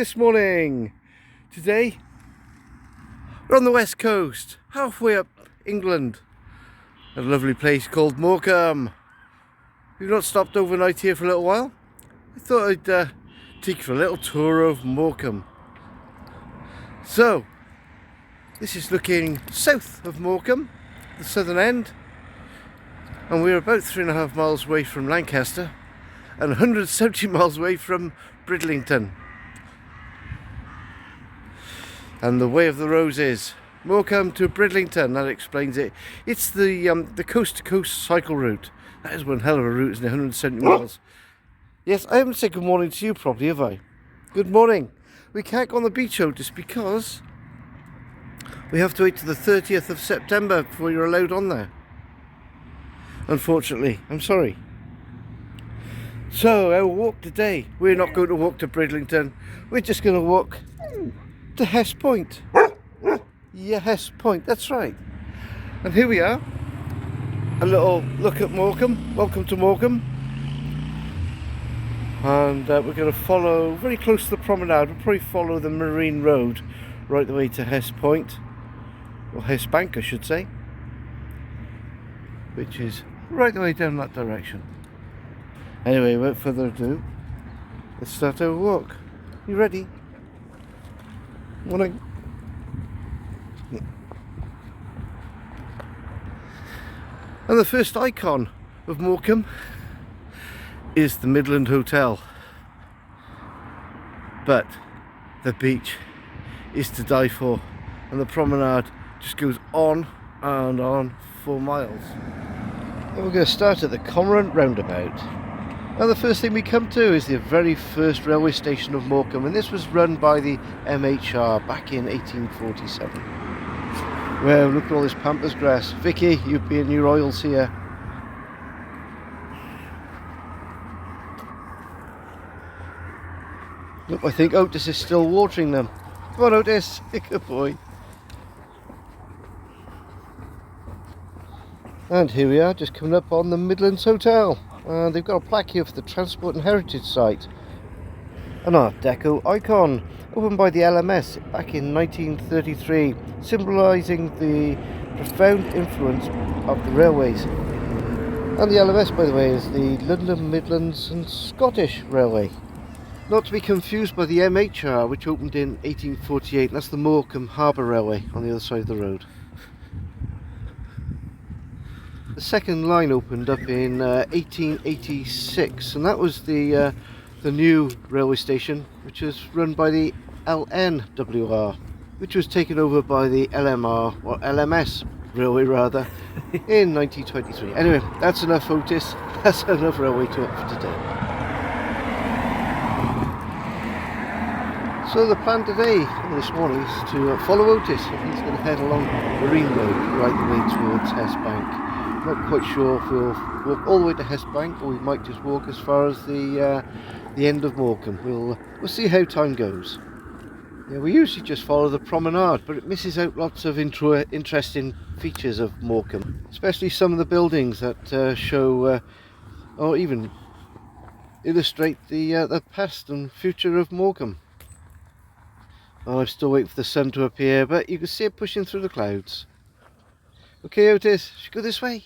this morning. Today we're on the west coast, halfway up England, at a lovely place called Morecambe. We've not stopped overnight here for a little while. I thought I'd take you for a little tour of Morecambe. So this is looking south of Morecambe, the southern end, and we're about 3.5 miles away from Lancaster and 170 miles away from Bridlington. And the way of the roses, Morecambe to Bridlington, that explains it. It's the coast-to-coast cycle route. That is one hell of a route, isn't it? 170 miles. Yes, I haven't said good morning to you properly, have I? Good morning. We can't go on the beach, Otis, because we have to wait to the 30th of September before you're allowed on there. Unfortunately, I'm sorry. So, our walk today, we're not going to walk to Bridlington. We're just going to walk to Hess Point. Yeah, Hess Point, that's right. And here we are. A little look at Morecambe. Welcome to Morecambe. And we're going to follow very close to the promenade. We'll probably follow the Marine Road right the way to Hess Point. Or Hess Bank, I should say. Which is right the way down that direction. Anyway, without further ado, let's start our walk. You ready? Morning. And the first icon of Morecambe is the Midland Hotel. But the beach is to die for, and the promenade just goes on and on for miles. And we're going to start at the Cormorant roundabout. Now the first thing we come to is the very first railway station of Morecambe, and this was run by the MHR back in 1847. Well, look at all this pampas grass. Vicky, you'd be in your oils here. Look, I think Otis is still watering them. Come on, Otis, good boy. And here we are, just coming up on the Midland Hotel. And they've got a plaque here for the Transport and Heritage Site. An Art Deco icon, opened by the LMS back in 1933, symbolising the profound influence of the railways. And the LMS, by the way, is the London, Midlands and Scottish Railway. Not to be confused by the MHR, which opened in 1848, and that's the Morecambe Harbour Railway on the other side of the road. The second line opened up in 1886, and that was the new railway station, which was run by the LNWR, which was taken over by the LMR, or LMS railway rather, in 1923. Anyway, that's enough, Otis. That's enough railway talk for today. So the plan today, this morning, is to follow Otis. He's going to head along Marine Road right the way towards Hess Bank. Not quite sure if we'll walk all the way to Hess Bank, or we might just walk as far as the end of Morecambe. We'll see how time goes. Yeah, we usually just follow the promenade, but it misses out lots of interesting features of Morecambe, especially some of the buildings that show or even illustrate the past and future of Morecambe. Well, I'm still waiting for the sun to appear, but you can see it pushing through the clouds. Okay, Otis, should we go this way?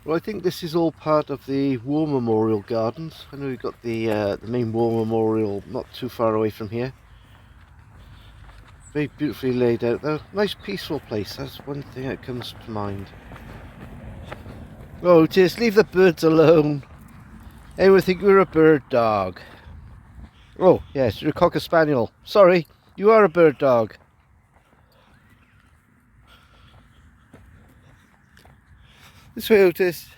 Well, I think this is all part of the War Memorial Gardens. I know we've got the main War Memorial not too far away from here. Very beautifully laid out though. Nice peaceful place, that's one thing that comes to mind. Oh, Otis, leave the birds alone. Anyone think you're a bird dog? Oh, yes, you're a Cocker Spaniel. Sorry, you are a bird dog. This way, Otis.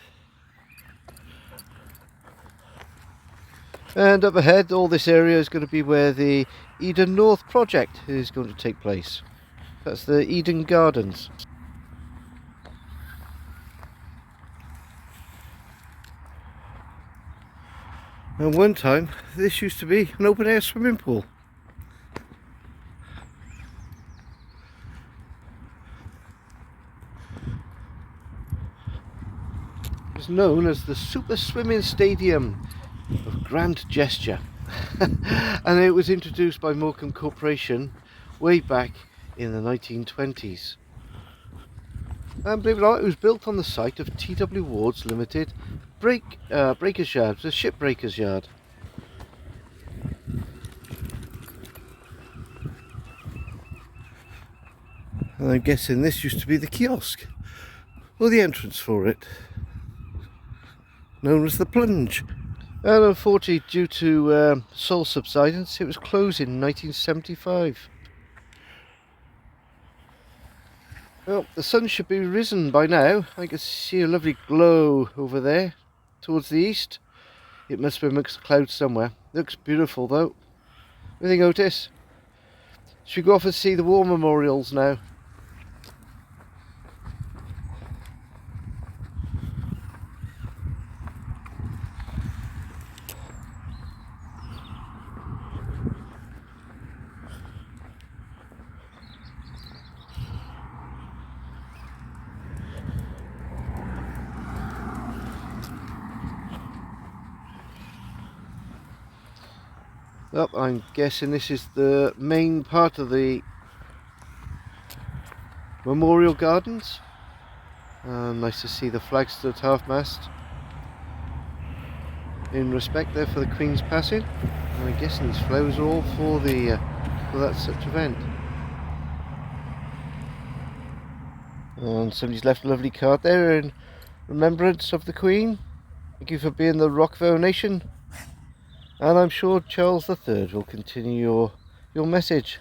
And up ahead, all this area is going to be where the Eden North project is going to take place. That's the Eden Gardens. And one time, this used to be an open air swimming pool. It was known as the Super Swimming Stadium of Grand Gesture. And it was introduced by Morecambe Corporation way back in the 1920s. And believe it or not, it was built on the site of T.W. Ward's Limited Breakers Yard. It was a shipbreakers yard. And I'm guessing this used to be the kiosk, or the entrance for it, known as the Plunge. And unfortunately, due to soil subsidence, it was closed in 1975. Well, the sun should be risen by now. I can see a lovely glow over there towards the east. It must be amongst clouds somewhere. Looks beautiful though. What do you think, Otis? Should we go off and see the war memorials now? Well, I'm guessing this is the main part of the memorial gardens. Nice to see the flag stood half-mast in respect there for the Queen's passing. And I'm guessing these flowers are all for that such event. And somebody's left a lovely card there in remembrance of the Queen. Thank you for being the rock of our nation. And I'm sure Charles III will continue your message.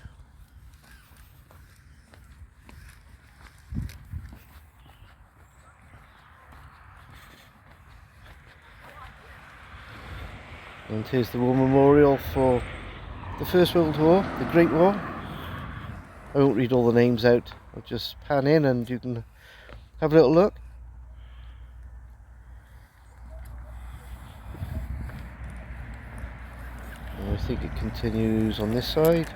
And here's the war memorial for the First World War, the Great War. I won't read all the names out, I'll just pan in and you can have a little look. I think it continues on this side.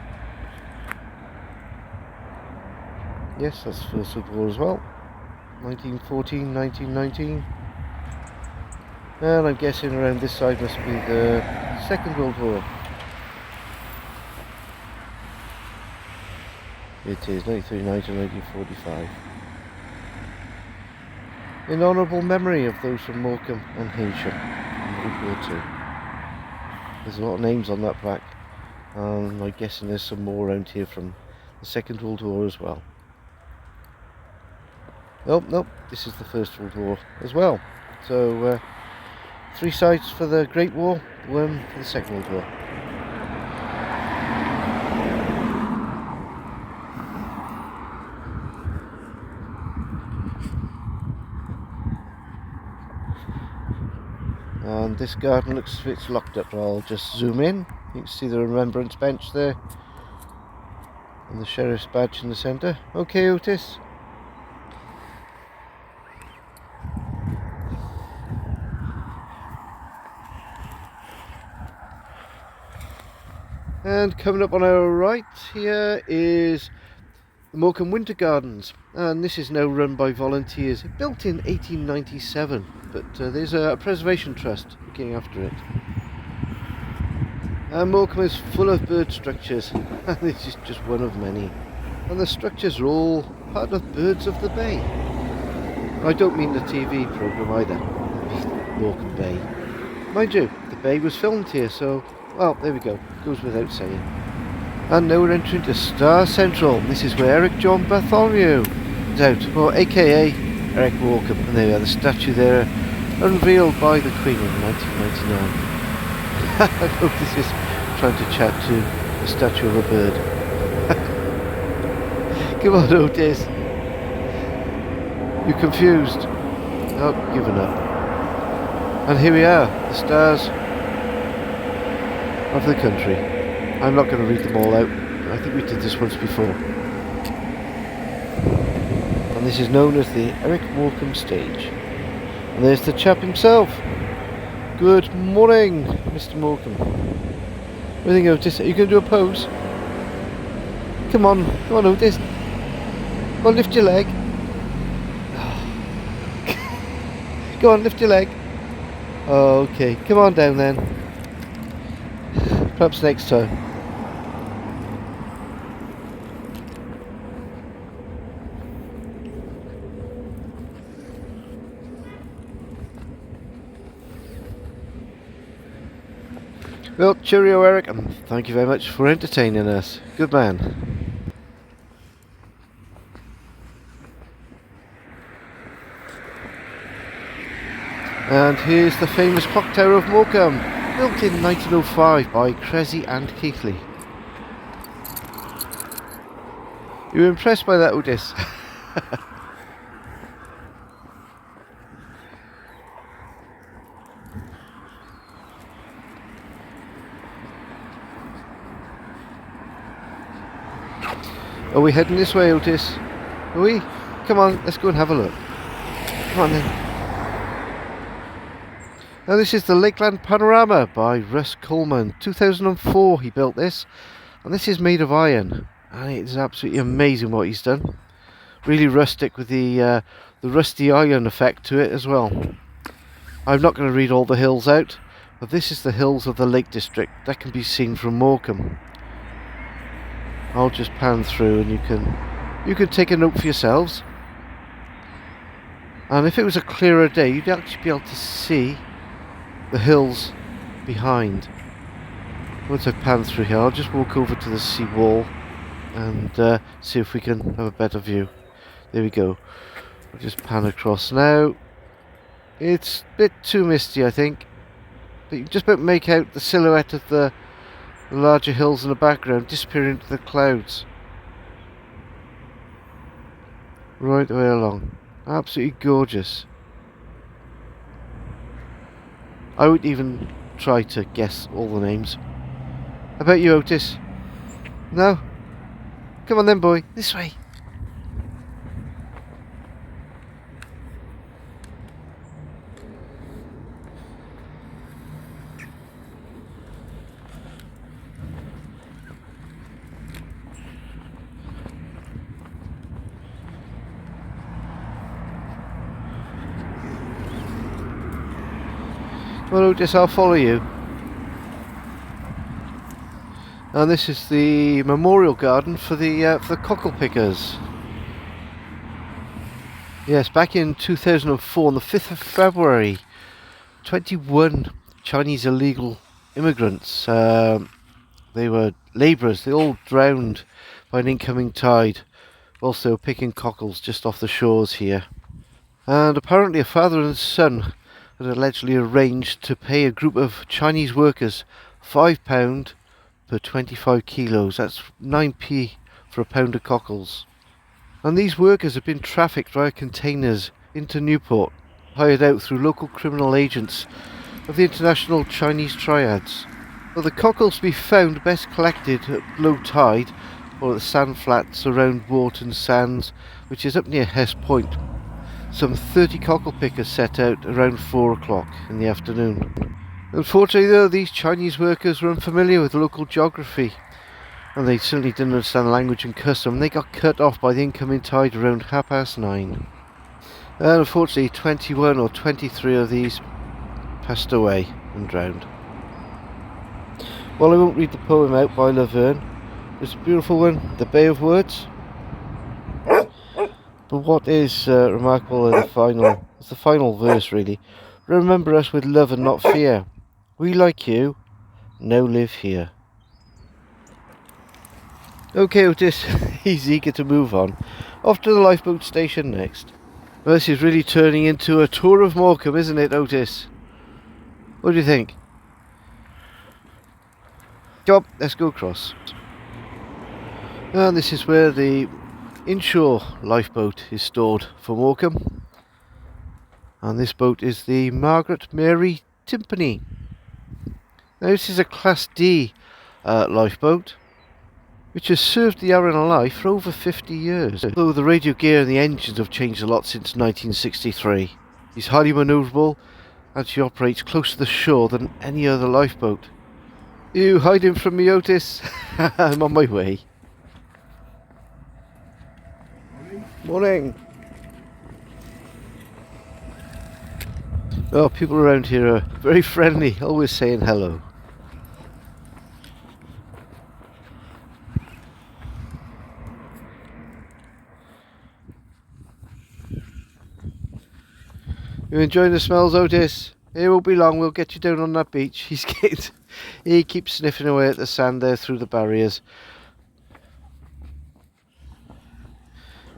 Yes, that's First World War as well. 1914, 1919. And I'm guessing around this side must be the Second World War. It is 1939 to 1945. In honourable memory of those from Morecambe and Heysham in World War II. There's a lot of names on that plaque, and I'm guessing there's some more around here from the Second World War as well. Nope, this is the First World War as well. So, 3 sites for the Great War, 1 for the Second World War. And this garden looks as if it's locked up. I'll just zoom in. You can see the remembrance bench there and the sheriff's badge in the centre. Okay, Otis. And coming up on our right here is the Morecambe Winter Gardens, and this is now run by volunteers. Built in 1897, but there's a preservation trust looking after it. And Morecambe is full of bird structures, and this is just one of many. And the structures are all part of Birds of the Bay. I don't mean the TV programme either, Morecambe Bay. Mind you, the bay was filmed here, so, well, there we go, goes without saying. And now we're entering to Star Central. This is where Eric John Bartholomew is out, or aka Eric Morecambe. And there we are, the statue there, unveiled by the Queen in 1999. I hope this is trying to chat to the statue of a bird. Come on, Otis. You're confused. Oh, given up. And here we are, the stars of the country. I'm not going to read them all out. I think we did this once before. And this is known as the Eric Morecambe stage. And there's the chap himself. Good morning, Mr. Morecambe. What do you think, Otis? Are you going to do a pose? Come on, Otis. Come on, lift your leg. Go on, lift your leg. Oh, okay, come on down then. Perhaps next time. Well, cheerio Eric, and thank you very much for entertaining us. Good man. And here's the famous clock tower of Morecambe, built in 1905 by Cressy and Keithley. You were impressed by that, Otis? Are we heading this way, Otis? Are we? Come on, let's go and have a look. Come on then. Now this is the Lakeland Panorama by Russ Coleman. 2004 he built this, and this is made of iron, and it is absolutely amazing what he's done. Really rustic with the rusty iron effect to it as well. I'm not going to read all the hills out, but this is the hills of the Lake District that can be seen from Morecambe. I'll just pan through and you can take a note for yourselves. And if it was a clearer day, you'd actually be able to see the hills behind. Once I've panned through here, I'll just walk over to the sea wall and see if we can have a better view. There we go. I'll just pan across now. It's a bit too misty, I think, but you can just about make out the silhouette of the larger hills in the background disappearing into the clouds. Right the way along. Absolutely gorgeous. I wouldn't even try to guess all the names. How about you, Otis? No? Come on then, boy. This way. Well, Otis, I'll follow you. And this is the memorial garden for the cockle pickers. Yes, back in 2004, on the 5th of February, 21 Chinese illegal immigrants, they were labourers, they all drowned by an incoming tide whilst they were picking cockles just off the shores here. And apparently a father and son had allegedly arranged to pay a group of Chinese workers £5 per 25 kilos. That's 9p for a pound of cockles. And these workers have been trafficked via containers into Newport, hired out through local criminal agents of the international Chinese triads. Well, the cockles to be found best collected at low tide or at the sand flats around Wharton Sands, which is up near Hess Point. Some 30 cockle pickers set out around 4 o'clock in the afternoon. Unfortunately though, these Chinese workers were unfamiliar with local geography, and they certainly didn't understand language and custom, and they got cut off by the incoming tide around 9:30. And unfortunately 21 or 23 of these passed away and drowned. Well, I won't read the poem out by Laverne. It's a beautiful one, The Bay of Words. But what is remarkable is the final verse really. Remember us with love and not fear. We like you, now live here. Okay, Otis, he's eager to move on. Off to the lifeboat station next. Well, this is really turning into a tour of Morecambe, isn't it, Otis? What do you think? Come on, let's go across. And this is where the inshore lifeboat is stored for Morecambe, and this boat is the Margaret Mary Timpany. Now this is a Class D lifeboat which has served the Arran life for over 50 years, although the radio gear and the engines have changed a lot since 1963. It's highly manoeuvrable and she operates closer to the shore than any other lifeboat. You hiding from me, Otis? I'm on my way. Morning. Oh, people around here are very friendly, always saying hello. You enjoying the smells, Otis? It won't be long, we'll get you down on that beach. He keeps sniffing away at the sand there through the barriers.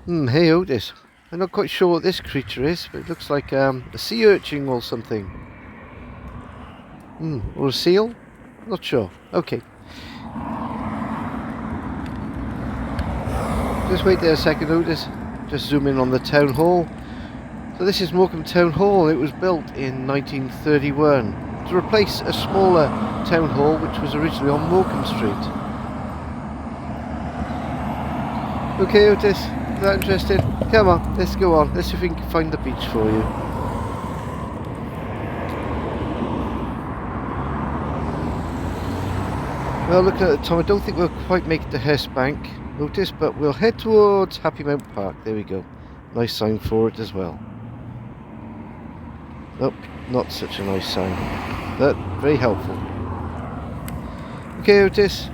Hey Otis, I'm not quite sure what this creature is, but it looks like a sea urchin or something. Or a seal? Not sure. Okay. Just wait there a second, Otis. Just zoom in on the town hall. So this is Morecambe Town Hall. It was built in 1931 to replace a smaller town hall which was originally on Morecambe Street. Okay Otis, is that interested? Come on, let's go on. Let's see if we can find the beach for you. Well, looking at the time, I don't think we'll quite make it to Hess Bank, Otis, but we'll head towards Happy Mount Park. There we go. Nice sign for it as well. Nope, not such a nice sign, but very helpful. Okay Otis,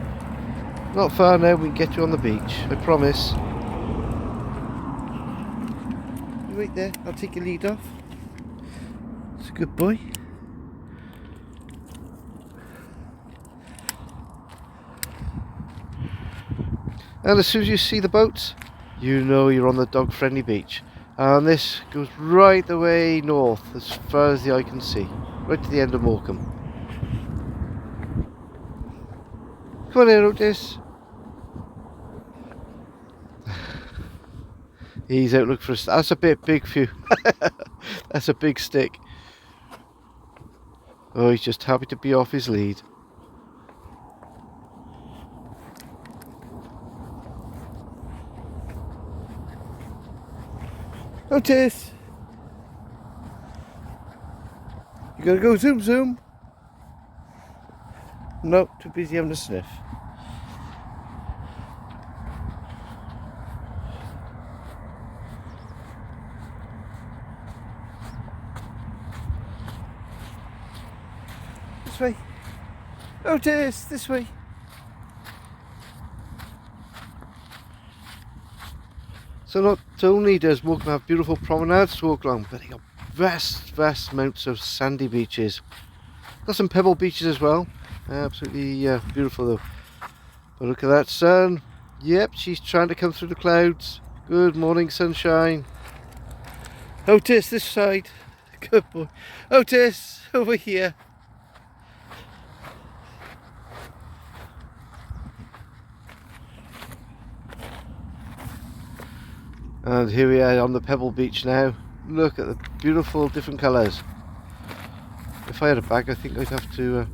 not far now, we can get you on the beach, I promise. You wait there, I'll take your lead off. It's a good boy. And as soon as you see the boats, you know you're on the dog-friendly beach. And this goes right the way north, as far as the eye can see. Right to the end of Morecambe. Come on in, Otis. He's out looking for us. That's a bit big for you. That's a big stick. Oh, he's just happy to be off his lead. Otis! You gotta go zoom zoom? No, too busy having a sniff. This way. Otis, this way. So not only does Morecambe have beautiful promenades to walk along, but they got vast amounts of sandy beaches. Got some pebble beaches as well. Absolutely beautiful though. But look at that sun. Yep, she's trying to come through the clouds. Good morning, sunshine. Otis, this side. Good boy. Otis, over here. And here we are on the Pebble Beach now. Look at the beautiful different colours. If I had a bag, I think I'd have to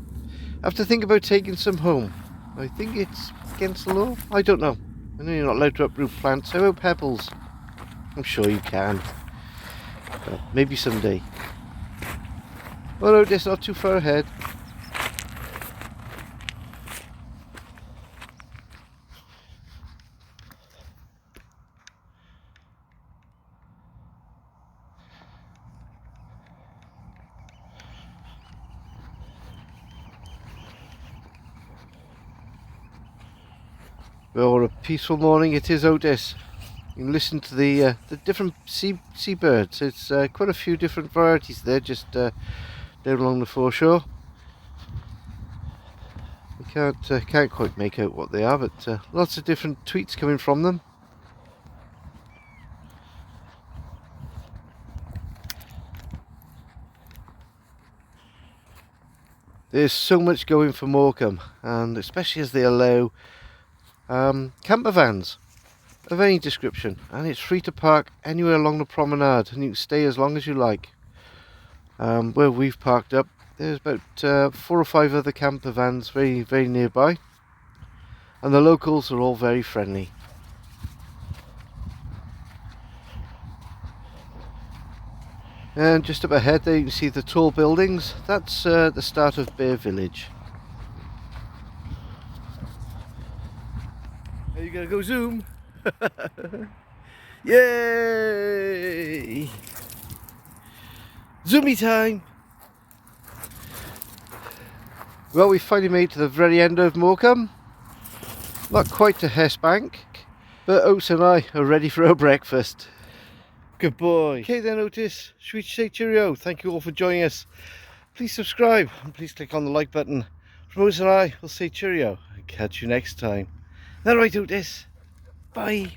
think about taking some home. I think it's against the law. I don't know. I know you're not allowed to uproot plants. How about pebbles? I'm sure you can. But maybe someday. Oh no, it's not too far ahead. Well, what a peaceful morning it is, Otis. You can listen to the different seabirds. It's quite a few different varieties there, just down along the foreshore. I can't quite make out what they are, but lots of different tweets coming from them. There's so much going for Morecambe, and especially as they allow camper vans of any description, and it's free to park anywhere along the promenade, and you can stay as long as you like. Where we've parked up, there's about 4 or 5 other camper vans very nearby, and the locals are all very friendly. And just up ahead there you can see the tall buildings. That's the start of Bear Village. Are you gonna go zoom? Yay! Zoomy time! Well, we finally made it to the very end of Morecambe. Not quite to Hess Bank, but Oats and I are ready for our breakfast. Good boy. Okay then, Otis, should we say cheerio? Thank you all for joining us. Please subscribe and please click on the like button. From Otis and I, we'll say cheerio and catch you next time. Is that right, Otis? Bye.